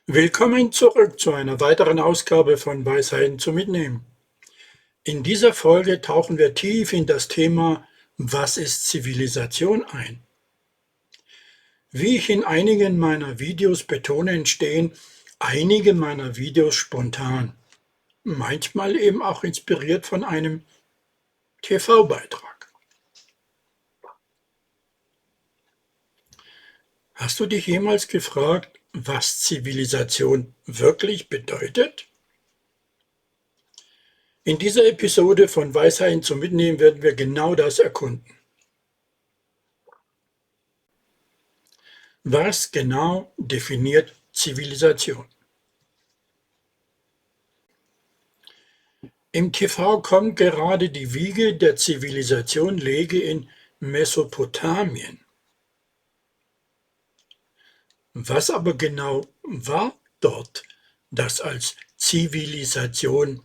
Willkommen zurück zu einer weiteren Ausgabe von Weisheiten zum Mitnehmen. In dieser Folge tauchen wir tief in das Thema „Was ist Zivilisation?" ein. Wie ich in einigen meiner Videos betone, entstehen einige meiner Videos spontan, manchmal eben auch inspiriert von einem TV-Beitrag. Hast du dich jemals gefragt, was Zivilisation wirklich bedeutet? In dieser Episode von Weisheiten zum Mitnehmen werden wir genau das erkunden. Was genau definiert Zivilisation? Im TV kommt gerade die Wiege der Zivilisation lege in Mesopotamien. Was aber genau war dort, das als Zivilisation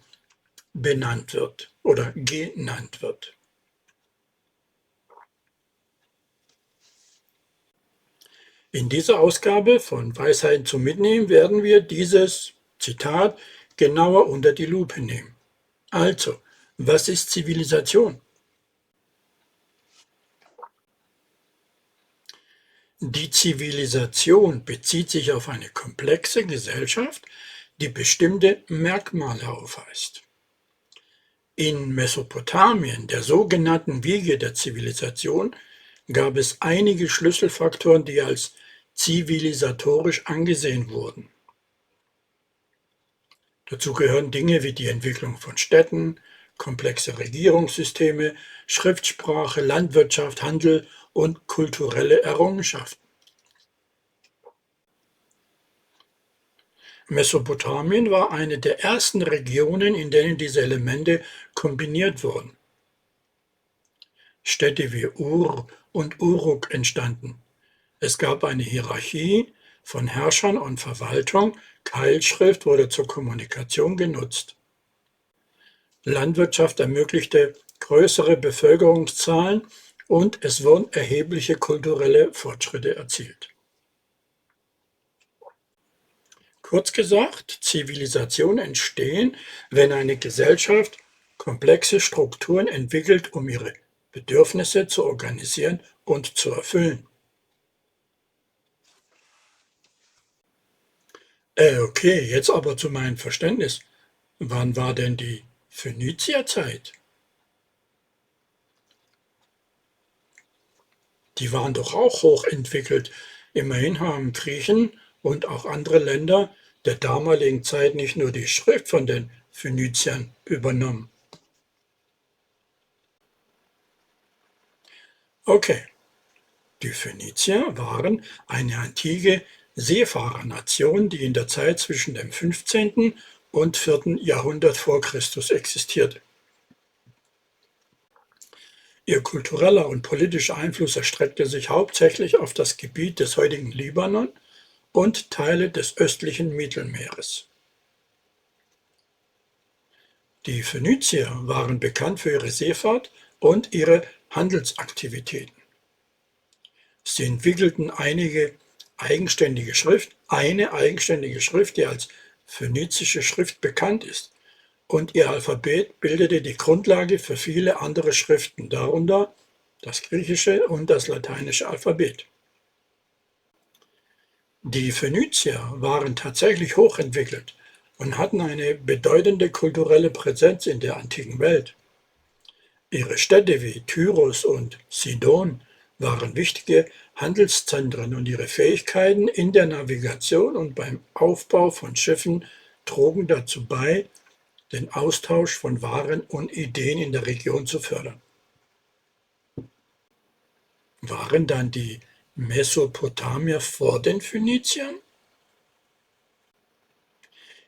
benannt wird oder genannt wird? In dieser Ausgabe von Weisheiten zum Mitnehmen werden wir dieses Zitat genauer unter die Lupe nehmen. Also, was ist Zivilisation? Die Zivilisation bezieht sich auf eine komplexe Gesellschaft, die bestimmte Merkmale aufweist. In Mesopotamien, der sogenannten Wiege der Zivilisation, gab es einige Schlüsselfaktoren, die als zivilisatorisch angesehen wurden. Dazu gehören Dinge wie die Entwicklung von Städten, komplexe Regierungssysteme, Schriftsprache, Landwirtschaft, Handel und kulturelle Errungenschaften. Mesopotamien war eine der ersten Regionen, in denen diese Elemente kombiniert wurden. Städte wie Ur und Uruk entstanden. Es gab eine Hierarchie von Herrschern und Verwaltung, Keilschrift wurde zur Kommunikation genutzt. Landwirtschaft ermöglichte größere Bevölkerungszahlen und es wurden erhebliche kulturelle Fortschritte erzielt. Kurz gesagt, Zivilisationen entstehen, wenn eine Gesellschaft komplexe Strukturen entwickelt, um ihre Bedürfnisse zu organisieren und zu erfüllen. Okay, jetzt aber zu meinem Verständnis. Wann war denn die Phönizierzeit? Die waren doch auch hochentwickelt. Immerhin haben Griechen und auch andere Länder der damaligen Zeit nicht nur die Schrift von den Phöniziern übernommen. Okay, die Phönizier waren eine antike Seefahrernation, die in der Zeit zwischen dem 15. und 4. Jahrhundert vor Christus existierte. Ihr kultureller und politischer Einfluss erstreckte sich hauptsächlich auf das Gebiet des heutigen Libanon und Teile des östlichen Mittelmeeres. Die Phönizier waren bekannt für ihre Seefahrt und ihre Handelsaktivitäten. Sie entwickelten eine eigenständige Schrift, die als phönizische Schrift bekannt ist, und ihr Alphabet bildete die Grundlage für viele andere Schriften, darunter das griechische und das lateinische Alphabet. Die Phönizier waren tatsächlich hochentwickelt und hatten eine bedeutende kulturelle Präsenz in der antiken Welt. Ihre Städte wie Tyros und Sidon waren wichtige Handelszentren und ihre Fähigkeiten in der Navigation und beim Aufbau von Schiffen trugen dazu bei, den Austausch von Waren und Ideen in der Region zu fördern. Waren dann die Mesopotamier vor den Phöniziern?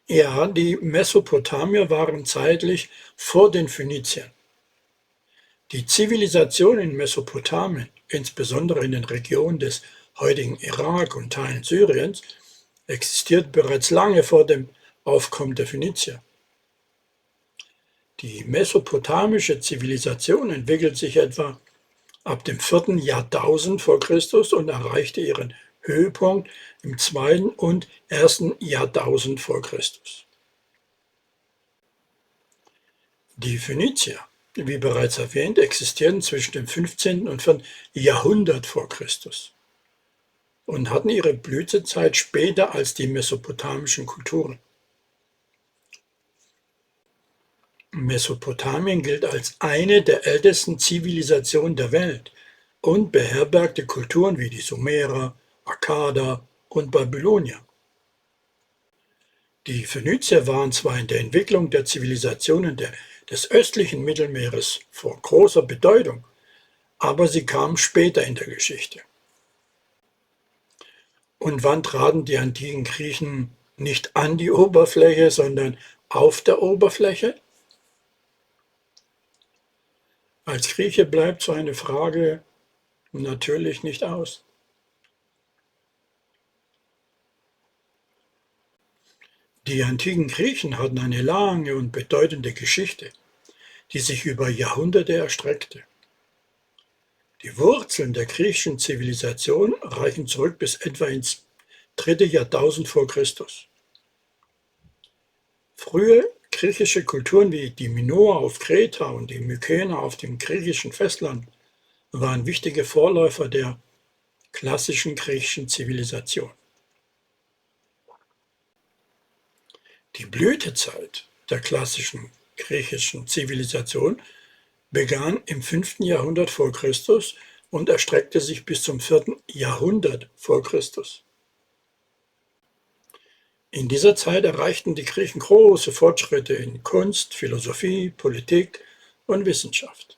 Ja, die Mesopotamier waren zeitlich vor den Phöniziern. Die Zivilisation in Mesopotamien, insbesondere in den Regionen des heutigen Irak und Teilen Syriens, existiert bereits lange vor dem Aufkommen der Phönizier. Die mesopotamische Zivilisation entwickelt sich etwa ab dem 4. Jahrtausend vor Christus und erreichte ihren Höhepunkt im 2. und 1. Jahrtausend vor Christus. Die Phönizier, wie bereits erwähnt, existierten zwischen dem 15. und 4. Jahrhundert vor Christus und hatten ihre Blütezeit später als die mesopotamischen Kulturen. Mesopotamien gilt als eine der ältesten Zivilisationen der Welt und beherbergte Kulturen wie die Sumerer, Akkader und Babylonier. Die Phönizier waren zwar in der Entwicklung der Zivilisationen des östlichen Mittelmeeres von großer Bedeutung, aber sie kamen später in der Geschichte. Und wann traten die antiken Griechen nicht an die Oberfläche, sondern auf der Oberfläche? Als Grieche bleibt so eine Frage natürlich nicht aus. Die antiken Griechen hatten eine lange und bedeutende Geschichte, die sich über Jahrhunderte erstreckte. Die Wurzeln der griechischen Zivilisation reichen zurück bis etwa ins 3. Jahrtausend vor Christus. Frühe griechische Kulturen wie die Minoer auf Kreta und die Mykener auf dem griechischen Festland waren wichtige Vorläufer der klassischen griechischen Zivilisation. Die Blütezeit der klassischen griechischen Zivilisation begann im 5. Jahrhundert vor Christus und erstreckte sich bis zum 4. Jahrhundert vor Christus. In dieser Zeit erreichten die Griechen große Fortschritte in Kunst, Philosophie, Politik und Wissenschaft.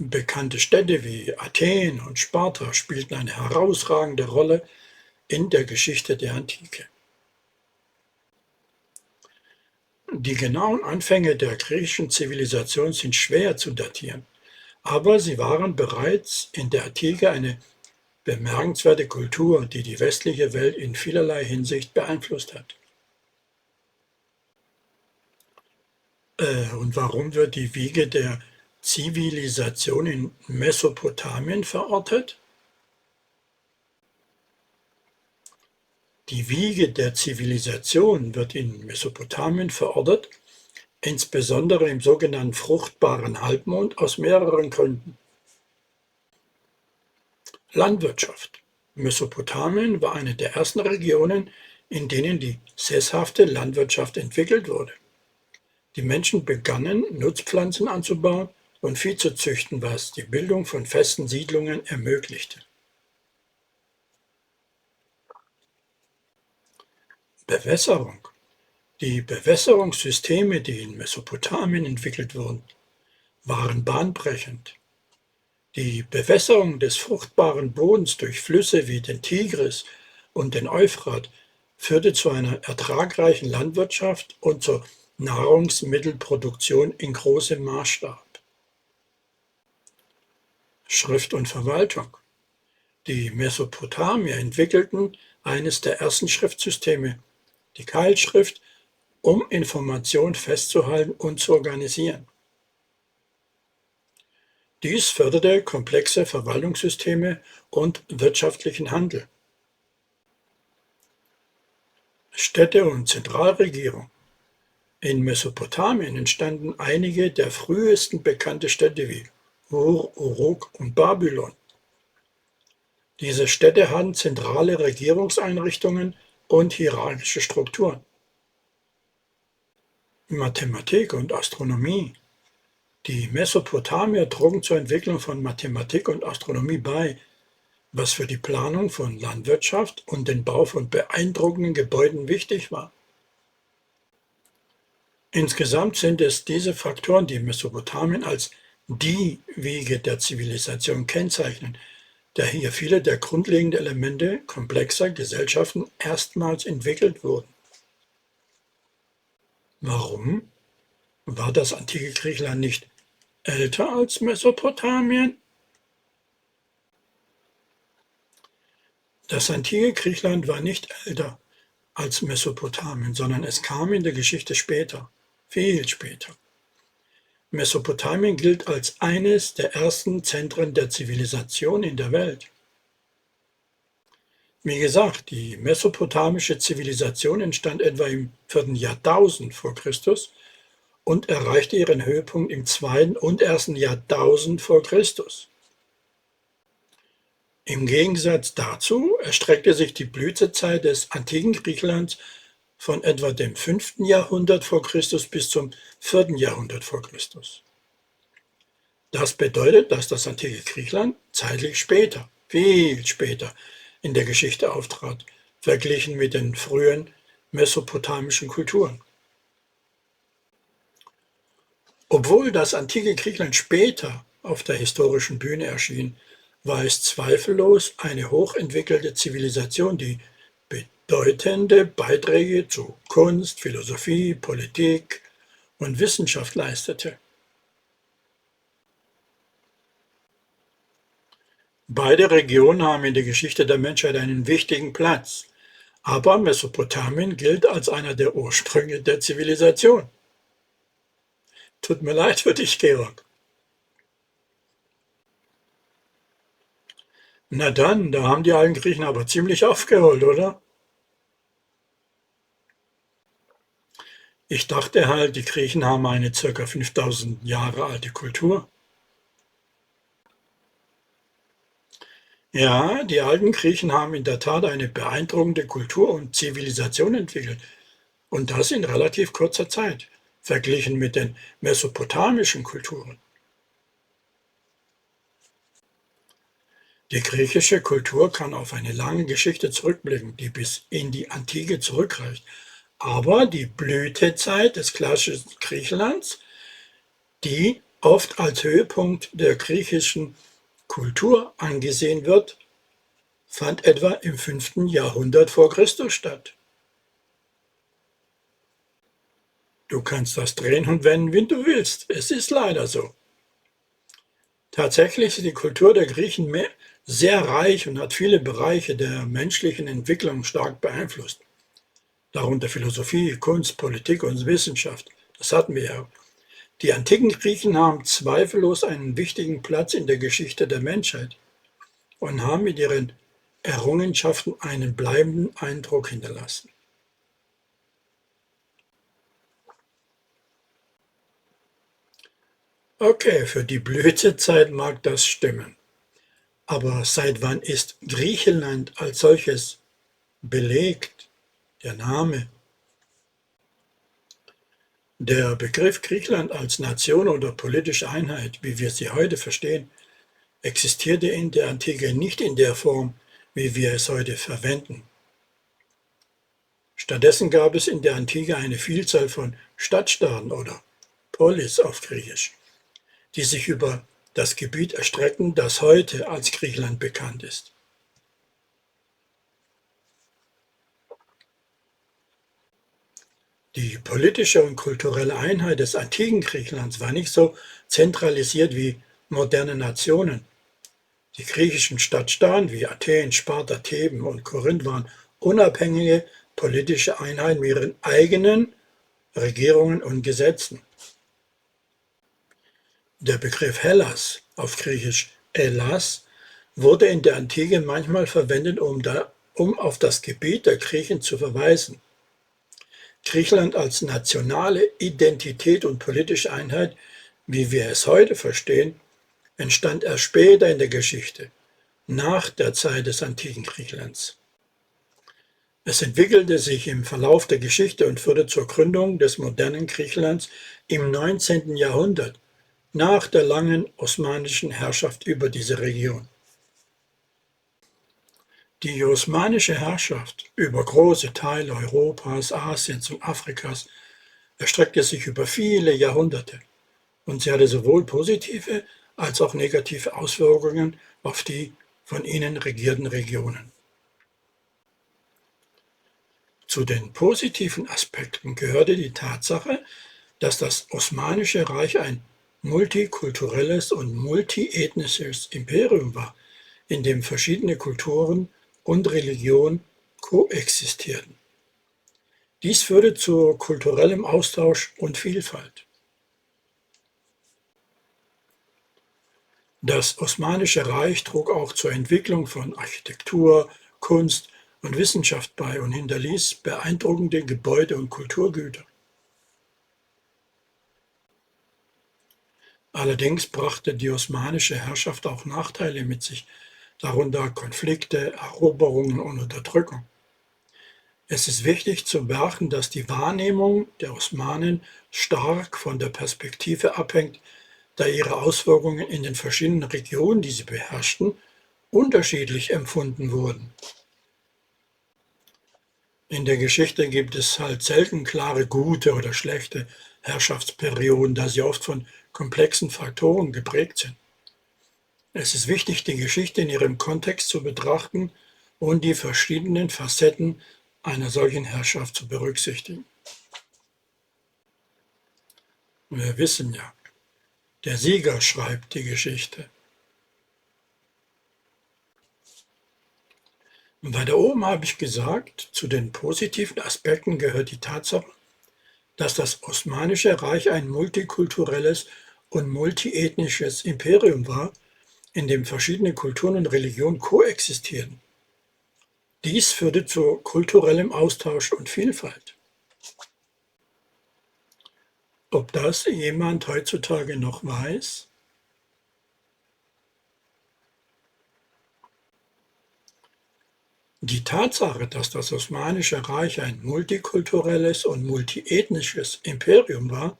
Bekannte Städte wie Athen und Sparta spielten eine herausragende Rolle in der Geschichte der Antike. Die genauen Anfänge der griechischen Zivilisation sind schwer zu datieren, aber sie waren bereits in der Antike eine bemerkenswerte Kultur, die die westliche Welt in vielerlei Hinsicht beeinflusst hat. Und warum wird die Wiege der Zivilisation in Mesopotamien verortet? Die Wiege der Zivilisation wird in Mesopotamien verortet, insbesondere im sogenannten fruchtbaren Halbmond aus mehreren Gründen. Landwirtschaft. Mesopotamien war eine der ersten Regionen, in denen die sesshafte Landwirtschaft entwickelt wurde. Die Menschen begannen, Nutzpflanzen anzubauen und Vieh zu züchten, was die Bildung von festen Siedlungen ermöglichte. Bewässerung. Die Bewässerungssysteme, die in Mesopotamien entwickelt wurden, waren bahnbrechend. Die Bewässerung des fruchtbaren Bodens durch Flüsse wie den Tigris und den Euphrat führte zu einer ertragreichen Landwirtschaft und zur Nahrungsmittelproduktion in großem Maßstab. Schrift und Verwaltung. Die Mesopotamier entwickelten eines der ersten Schriftsysteme, die Keilschrift, um Information festzuhalten und zu organisieren. Dies förderte komplexe Verwaltungssysteme und wirtschaftlichen Handel. Städte und Zentralregierung. In Mesopotamien entstanden einige der frühesten bekannte Städte wie Ur, Uruk und Babylon. Diese Städte hatten zentrale Regierungseinrichtungen und hierarchische Strukturen. Mathematik und Astronomie. Die Mesopotamier trugen zur Entwicklung von Mathematik und Astronomie bei, was für die Planung von Landwirtschaft und den Bau von beeindruckenden Gebäuden wichtig war. Insgesamt sind es diese Faktoren, die Mesopotamien als die Wiege der Zivilisation kennzeichnen, da hier viele der grundlegenden Elemente komplexer Gesellschaften erstmals entwickelt wurden. Warum? War das antike Griechenland nicht älter als Mesopotamien? Das antike Griechenland war nicht älter als Mesopotamien, sondern es kam in der Geschichte später, viel später. Mesopotamien gilt als eines der ersten Zentren der Zivilisation in der Welt. Wie gesagt, die mesopotamische Zivilisation entstand etwa im 4. Jahrtausend vor Christus und erreichte ihren Höhepunkt im 2. und 1. Jahrtausend vor Christus. Im Gegensatz dazu erstreckte sich die Blütezeit des antiken Griechenlands von etwa dem 5. Jahrhundert vor Christus bis zum 4. Jahrhundert vor Christus. Das bedeutet, dass das antike Griechenland zeitlich später, viel später in der Geschichte auftrat, verglichen mit den frühen mesopotamischen Kulturen. Obwohl das antike Griechenland später auf der historischen Bühne erschien, war es zweifellos eine hochentwickelte Zivilisation, die bedeutende Beiträge zu Kunst, Philosophie, Politik und Wissenschaft leistete. Beide Regionen haben in der Geschichte der Menschheit einen wichtigen Platz, aber Mesopotamien gilt als einer der Ursprünge der Zivilisation. Tut mir leid für dich, Georg. Na dann, da haben die alten Griechen aber ziemlich aufgeholt, oder? Ich dachte halt, die Griechen haben eine ca. 5000 Jahre alte Kultur. Ja, die alten Griechen haben in der Tat eine beeindruckende Kultur und Zivilisation entwickelt, und das in relativ kurzer Zeit, verglichen mit den mesopotamischen Kulturen. Die griechische Kultur kann auf eine lange Geschichte zurückblicken, die bis in die Antike zurückreicht. Aber die Blütezeit des klassischen Griechenlands, die oft als Höhepunkt der griechischen Kultur angesehen wird, fand etwa im 5. Jahrhundert vor Christus statt. Du kannst das drehen und wenden, wie du willst. Es ist leider so. Tatsächlich ist die Kultur der Griechen sehr reich und hat viele Bereiche der menschlichen Entwicklung stark beeinflusst. Darunter Philosophie, Kunst, Politik und Wissenschaft. Das hatten wir ja. Die antiken Griechen haben zweifellos einen wichtigen Platz in der Geschichte der Menschheit und haben mit ihren Errungenschaften einen bleibenden Eindruck hinterlassen. Okay, für die Blütezeit mag das stimmen. Aber seit wann ist Griechenland als solches belegt? Der Name. Der Begriff Griechenland als Nation oder politische Einheit, wie wir sie heute verstehen, existierte in der Antike nicht in der Form, wie wir es heute verwenden. Stattdessen gab es in der Antike eine Vielzahl von Stadtstaaten oder Polis auf Griechisch, die sich über das Gebiet erstreckten, das heute als Griechenland bekannt ist. Die politische und kulturelle Einheit des antiken Griechenlands war nicht so zentralisiert wie moderne Nationen. Die griechischen Stadtstaaten wie Athen, Sparta, Theben und Korinth waren unabhängige politische Einheiten mit ihren eigenen Regierungen und Gesetzen. Der Begriff Hellas, auf Griechisch Hellas, wurde in der Antike manchmal verwendet, um auf das Gebiet der Griechen zu verweisen. Griechenland als nationale Identität und politische Einheit, wie wir es heute verstehen, entstand erst später in der Geschichte, nach der Zeit des antiken Griechenlands. Es entwickelte sich im Verlauf der Geschichte und führte zur Gründung des modernen Griechenlands im 19. Jahrhundert, nach der langen osmanischen Herrschaft über diese Region. Die osmanische Herrschaft über große Teile Europas, Asiens und Afrikas erstreckte sich über viele Jahrhunderte, und sie hatte sowohl positive als auch negative Auswirkungen auf die von ihnen regierten Regionen. Zu den positiven Aspekten gehörte die Tatsache, dass das Osmanische Reich ein multikulturelles und multiethnisches Imperium war, in dem verschiedene Kulturen und Religionen koexistierten. Dies führte zu kulturellem Austausch und Vielfalt. Das Osmanische Reich trug auch zur Entwicklung von Architektur, Kunst und Wissenschaft bei und hinterließ beeindruckende Gebäude und Kulturgüter. Allerdings brachte die osmanische Herrschaft auch Nachteile mit sich, darunter Konflikte, Eroberungen und Unterdrückung. Es ist wichtig zu beachten, dass die Wahrnehmung der Osmanen stark von der Perspektive abhängt, da ihre Auswirkungen in den verschiedenen Regionen, die sie beherrschten, unterschiedlich empfunden wurden. In der Geschichte gibt es halt selten klare gute oder schlechte Herrschaftsperioden, da sie oft von komplexen Faktoren geprägt sind. Es ist wichtig, die Geschichte in ihrem Kontext zu betrachten und die verschiedenen Facetten einer solchen Herrschaft zu berücksichtigen. Wir wissen ja, der Sieger schreibt die Geschichte. Und weiter oben habe ich gesagt, zu den positiven Aspekten gehört die Tatsache, dass das Osmanische Reich ein multikulturelles und multiethnisches Imperium war, in dem verschiedene Kulturen und Religionen koexistierten. Dies führte zu kulturellem Austausch und Vielfalt. Ob das jemand heutzutage noch weiß? Die Tatsache, dass das Osmanische Reich ein multikulturelles und multiethnisches Imperium war,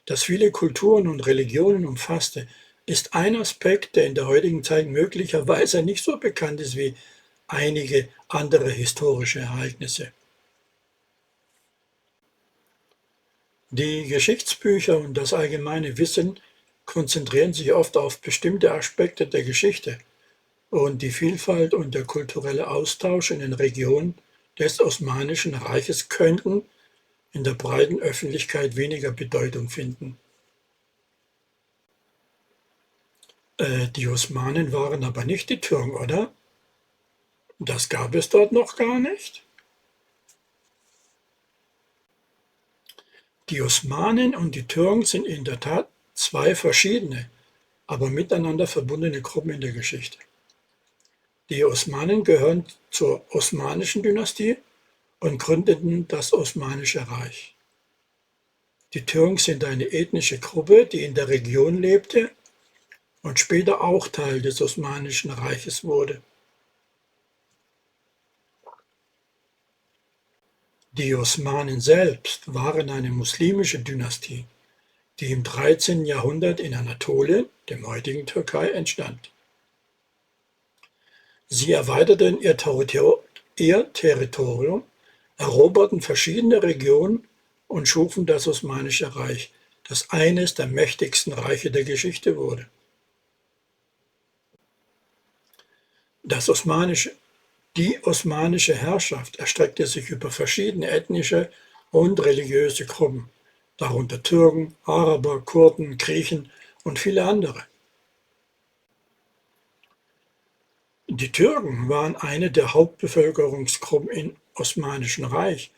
das viele Kulturen und Religionen umfasste, ist ein Aspekt, der in der heutigen Zeit möglicherweise nicht so bekannt ist wie einige andere historische Ereignisse. Die Geschichtsbücher und das allgemeine Wissen konzentrieren sich oft auf bestimmte Aspekte der Geschichte, und die Vielfalt und der kulturelle Austausch in den Regionen des Osmanischen Reiches könnten in der breiten Öffentlichkeit weniger Bedeutung finden. Die Osmanen waren aber nicht die Türken, oder? Das gab es dort noch gar nicht. Die Osmanen und die Türken sind in der Tat zwei verschiedene, aber miteinander verbundene Gruppen in der Geschichte. Die Osmanen gehören zur Osmanischen Dynastie und gründeten das Osmanische Reich. Die Türken sind eine ethnische Gruppe, die in der Region lebte und später auch Teil des Osmanischen Reiches wurde. Die Osmanen selbst waren eine muslimische Dynastie, die im 13. Jahrhundert in Anatolien, dem heutigen Türkei, entstand. Sie erweiterten ihr Territorium, eroberten verschiedene Regionen und schufen das Osmanische Reich, das eines der mächtigsten Reiche der Geschichte wurde. Die osmanische Herrschaft erstreckte sich über verschiedene ethnische und religiöse Gruppen, darunter Türken, Araber, Kurden, Griechen und viele andere. Die Türken waren eine der Hauptbevölkerungsgruppen im Osmanischen Reich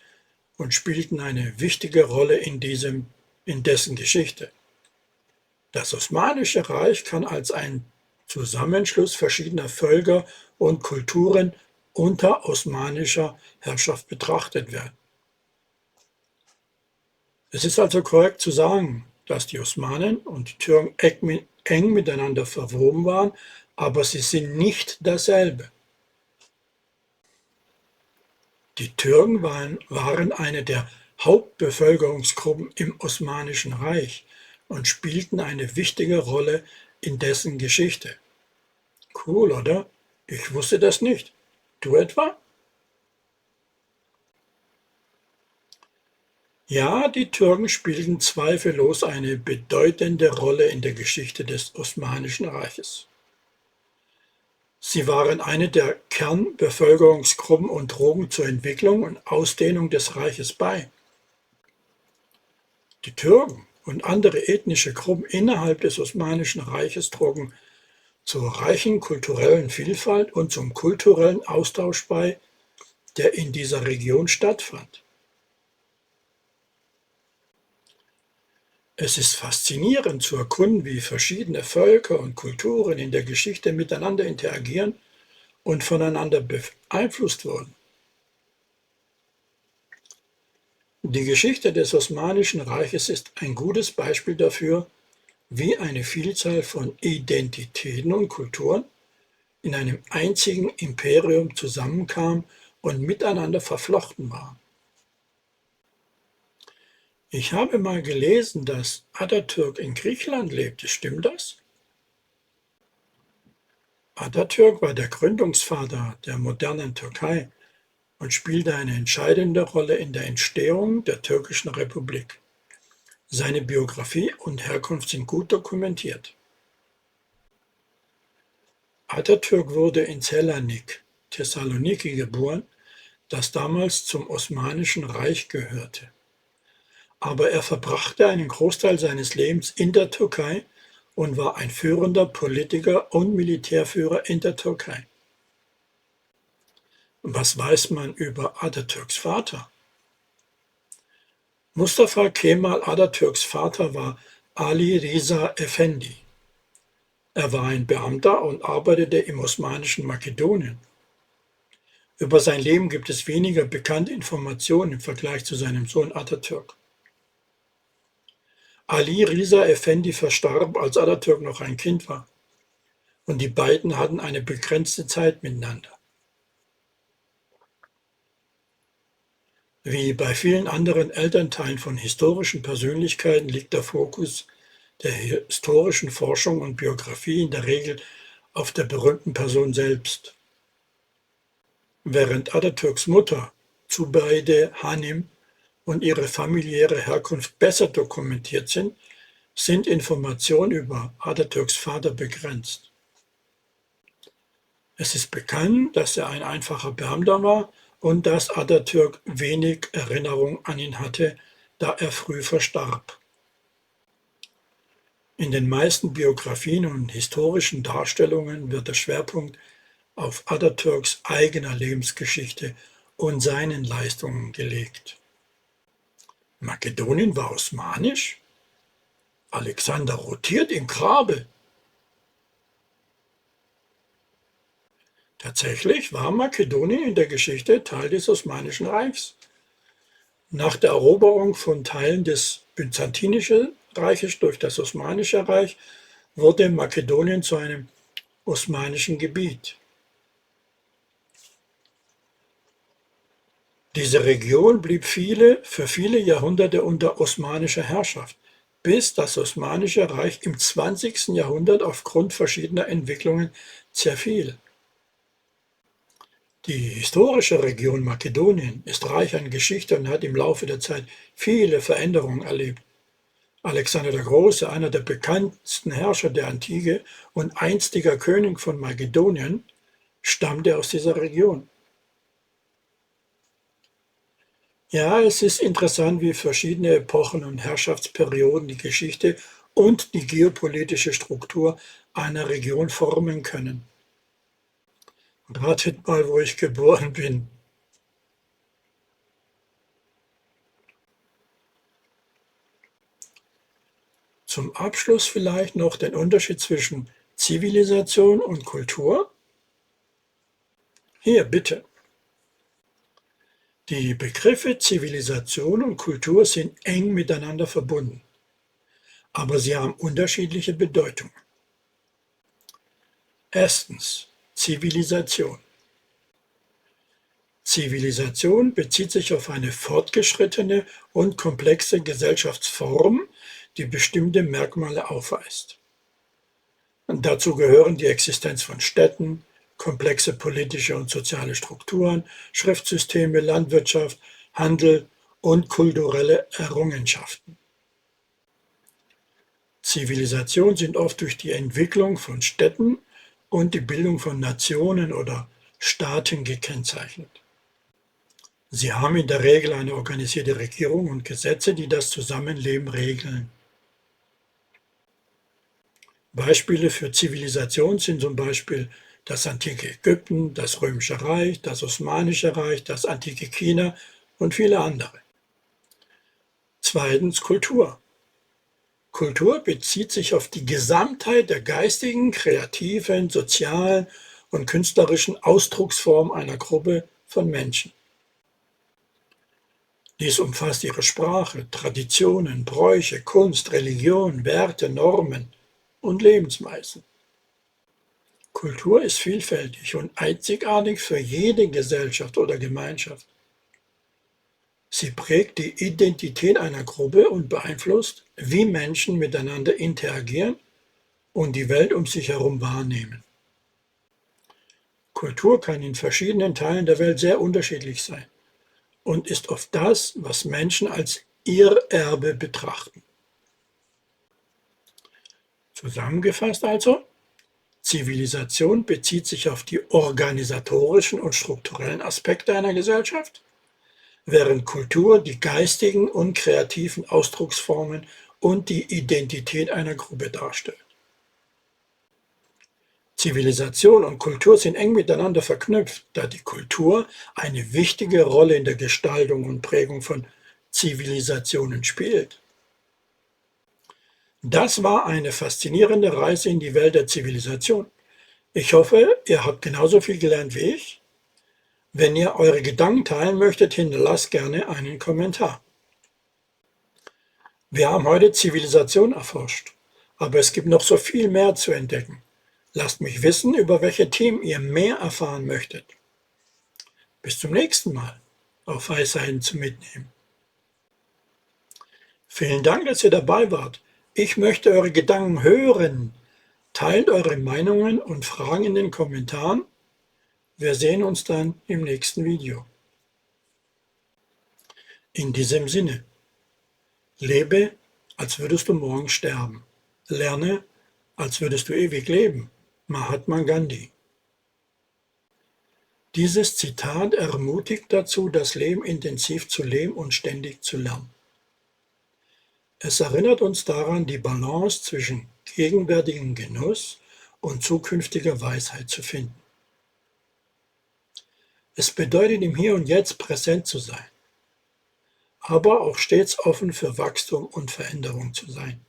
und spielten eine wichtige Rolle in dessen Geschichte. Das Osmanische Reich kann als ein Zusammenschluss verschiedener Völker und Kulturen unter osmanischer Herrschaft betrachtet werden. Es ist also korrekt zu sagen, dass die Osmanen und die Türken eng miteinander verwoben waren, aber sie sind nicht dasselbe. Die Türken waren eine der Hauptbevölkerungsgruppen im Osmanischen Reich und spielten eine wichtige Rolle in dessen Geschichte. Cool, oder? Ich wusste das nicht. Du etwa? Ja, die Türken spielten zweifellos eine bedeutende Rolle in der Geschichte des Osmanischen Reiches. Sie waren eine der Kernbevölkerungsgruppen und trugen zur Entwicklung und Ausdehnung des Reiches bei. Die Türken und andere ethnische Gruppen innerhalb des Osmanischen Reiches trugen zur reichen kulturellen Vielfalt und zum kulturellen Austausch bei, der in dieser Region stattfand. Es ist faszinierend zu erkunden, wie verschiedene Völker und Kulturen in der Geschichte miteinander interagieren und voneinander beeinflusst wurden. Die Geschichte des Osmanischen Reiches ist ein gutes Beispiel dafür, wie eine Vielzahl von Identitäten und Kulturen in einem einzigen Imperium zusammenkam und miteinander verflochten waren. Ich habe mal gelesen, dass Atatürk in Griechenland lebte. Stimmt das? Atatürk war der Gründungsvater der modernen Türkei und spielte eine entscheidende Rolle in der Entstehung der türkischen Republik. Seine Biografie und Herkunft sind gut dokumentiert. Atatürk wurde in Selanik, Thessaloniki geboren, das damals zum Osmanischen Reich gehörte. Aber er verbrachte einen Großteil seines Lebens in der Türkei und war ein führender Politiker und Militärführer in der Türkei. Was weiß man über Atatürks Vater? Mustafa Kemal Atatürks Vater war Ali Reza Efendi. Er war ein Beamter und arbeitete im osmanischen Makedonien. Über sein Leben gibt es weniger bekannte Informationen im Vergleich zu seinem Sohn Atatürk. Ali Reza Efendi verstarb, als Atatürk noch ein Kind war, und die beiden hatten eine begrenzte Zeit miteinander. Wie bei vielen anderen Elternteilen von historischen Persönlichkeiten liegt der Fokus der historischen Forschung und Biografie in der Regel auf der berühmten Person selbst. Während Atatürks Mutter, Zubeide Hanim, und ihre familiäre Herkunft besser dokumentiert sind Informationen über Atatürks Vater begrenzt. Es ist bekannt, dass er ein einfacher Beamter war und dass Atatürk wenig Erinnerung an ihn hatte, da er früh verstarb. In den meisten Biografien und historischen Darstellungen wird der Schwerpunkt auf Atatürks eigener Lebensgeschichte und seinen Leistungen gelegt. Makedonien war osmanisch? Alexander rotiert im Grabe. Tatsächlich war Makedonien in der Geschichte Teil des Osmanischen Reichs. Nach der Eroberung von Teilen des Byzantinischen Reiches durch das Osmanische Reich wurde Makedonien zu einem osmanischen Gebiet. Diese Region blieb für viele Jahrhunderte unter osmanischer Herrschaft, bis das Osmanische Reich im 20. Jahrhundert aufgrund verschiedener Entwicklungen zerfiel. Die historische Region Makedonien ist reich an Geschichte und hat im Laufe der Zeit viele Veränderungen erlebt. Alexander der Große, einer der bekanntesten Herrscher der Antike und einstiger König von Makedonien, stammte aus dieser Region. Ja, es ist interessant, wie verschiedene Epochen und Herrschaftsperioden die Geschichte und die geopolitische Struktur einer Region formen können. Ratet mal, wo ich geboren bin. Zum Abschluss vielleicht noch den Unterschied zwischen Zivilisation und Kultur. Hier bitte. Die Begriffe Zivilisation und Kultur sind eng miteinander verbunden, aber sie haben unterschiedliche Bedeutungen. Erstens, Zivilisation. Zivilisation bezieht sich auf eine fortgeschrittene und komplexe Gesellschaftsform, die bestimmte Merkmale aufweist. Und dazu gehören die Existenz von Städten, komplexe politische und soziale Strukturen, Schriftsysteme, Landwirtschaft, Handel und kulturelle Errungenschaften. Zivilisationen sind oft durch die Entwicklung von Städten und die Bildung von Nationen oder Staaten gekennzeichnet. Sie haben in der Regel eine organisierte Regierung und Gesetze, die das Zusammenleben regeln. Beispiele für Zivilisation sind zum Beispiel das antike Ägypten, das Römische Reich, das Osmanische Reich, das antike China und viele andere. Zweitens Kultur. Kultur bezieht sich auf die Gesamtheit der geistigen, kreativen, sozialen und künstlerischen Ausdrucksformen einer Gruppe von Menschen. Dies umfasst ihre Sprache, Traditionen, Bräuche, Kunst, Religion, Werte, Normen und Lebensweisen. Kultur ist vielfältig und einzigartig für jede Gesellschaft oder Gemeinschaft. Sie prägt die Identität einer Gruppe und beeinflusst, wie Menschen miteinander interagieren und die Welt um sich herum wahrnehmen. Kultur kann in verschiedenen Teilen der Welt sehr unterschiedlich sein und ist oft das, was Menschen als ihr Erbe betrachten. Zusammengefasst also, Zivilisation bezieht sich auf die organisatorischen und strukturellen Aspekte einer Gesellschaft, während Kultur die geistigen und kreativen Ausdrucksformen und die Identität einer Gruppe darstellt. Zivilisation und Kultur sind eng miteinander verknüpft, da die Kultur eine wichtige Rolle in der Gestaltung und Prägung von Zivilisationen spielt. Das war eine faszinierende Reise in die Welt der Zivilisation. Ich hoffe, ihr habt genauso viel gelernt wie ich. Wenn ihr eure Gedanken teilen möchtet, hinterlasst gerne einen Kommentar. Wir haben heute Zivilisation erforscht, aber es gibt noch so viel mehr zu entdecken. Lasst mich wissen, über welche Themen ihr mehr erfahren möchtet. Bis zum nächsten Mal auf Weisheiten zum Mitnehmen. Vielen Dank, dass ihr dabei wart. Ich möchte eure Gedanken hören. Teilt eure Meinungen und Fragen in den Kommentaren. Wir sehen uns dann im nächsten Video. In diesem Sinne, lebe, als würdest du morgen sterben. Lerne, als würdest du ewig leben. Mahatma Gandhi. Dieses Zitat ermutigt dazu, das Leben intensiv zu leben und ständig zu lernen. Es erinnert uns daran, die Balance zwischen gegenwärtigem Genuss und zukünftiger Weisheit zu finden. Es bedeutet, im Hier und Jetzt präsent zu sein, aber auch stets offen für Wachstum und Veränderung zu sein.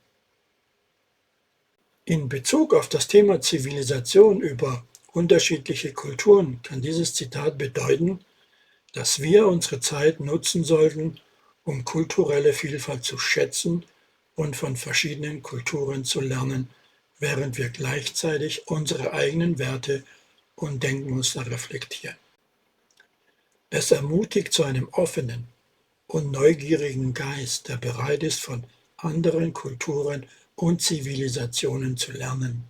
In Bezug auf das Thema Zivilisation über unterschiedliche Kulturen kann dieses Zitat bedeuten, dass wir unsere Zeit nutzen sollten, um kulturelle Vielfalt zu schätzen und von verschiedenen Kulturen zu lernen, während wir gleichzeitig unsere eigenen Werte und Denkmuster reflektieren. Es ermutigt zu einem offenen und neugierigen Geist, der bereit ist, von anderen Kulturen und Zivilisationen zu lernen.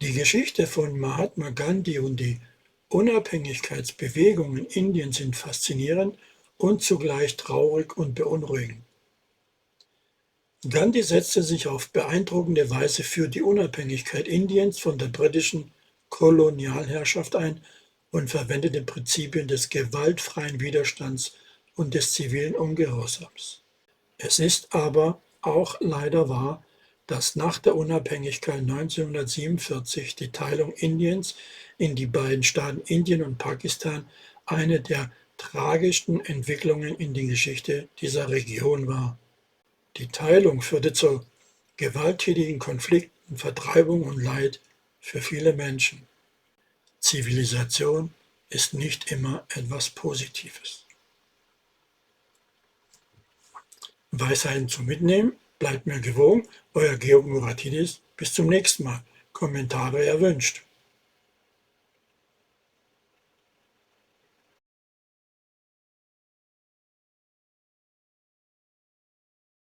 Die Geschichte von Mahatma Gandhi und die Unabhängigkeitsbewegungen in Indien sind faszinierend und zugleich traurig und beunruhigend. Gandhi setzte sich auf beeindruckende Weise für die Unabhängigkeit Indiens von der britischen Kolonialherrschaft ein und verwendete Prinzipien des gewaltfreien Widerstands und des zivilen Ungehorsams. Es ist aber auch leider wahr, dass nach der Unabhängigkeit 1947 die Teilung Indiens in die beiden Staaten Indien und Pakistan eine der tragischsten Entwicklungen in der Geschichte dieser Region war. Die Teilung führte zu gewalttätigen Konflikten, Vertreibung und Leid für viele Menschen. Zivilisation ist nicht immer etwas Positives. Weisheiten zum Mitnehmen, bleibt mir gewogen, euer Georg Muratidis. Bis zum nächsten Mal. Kommentare erwünscht.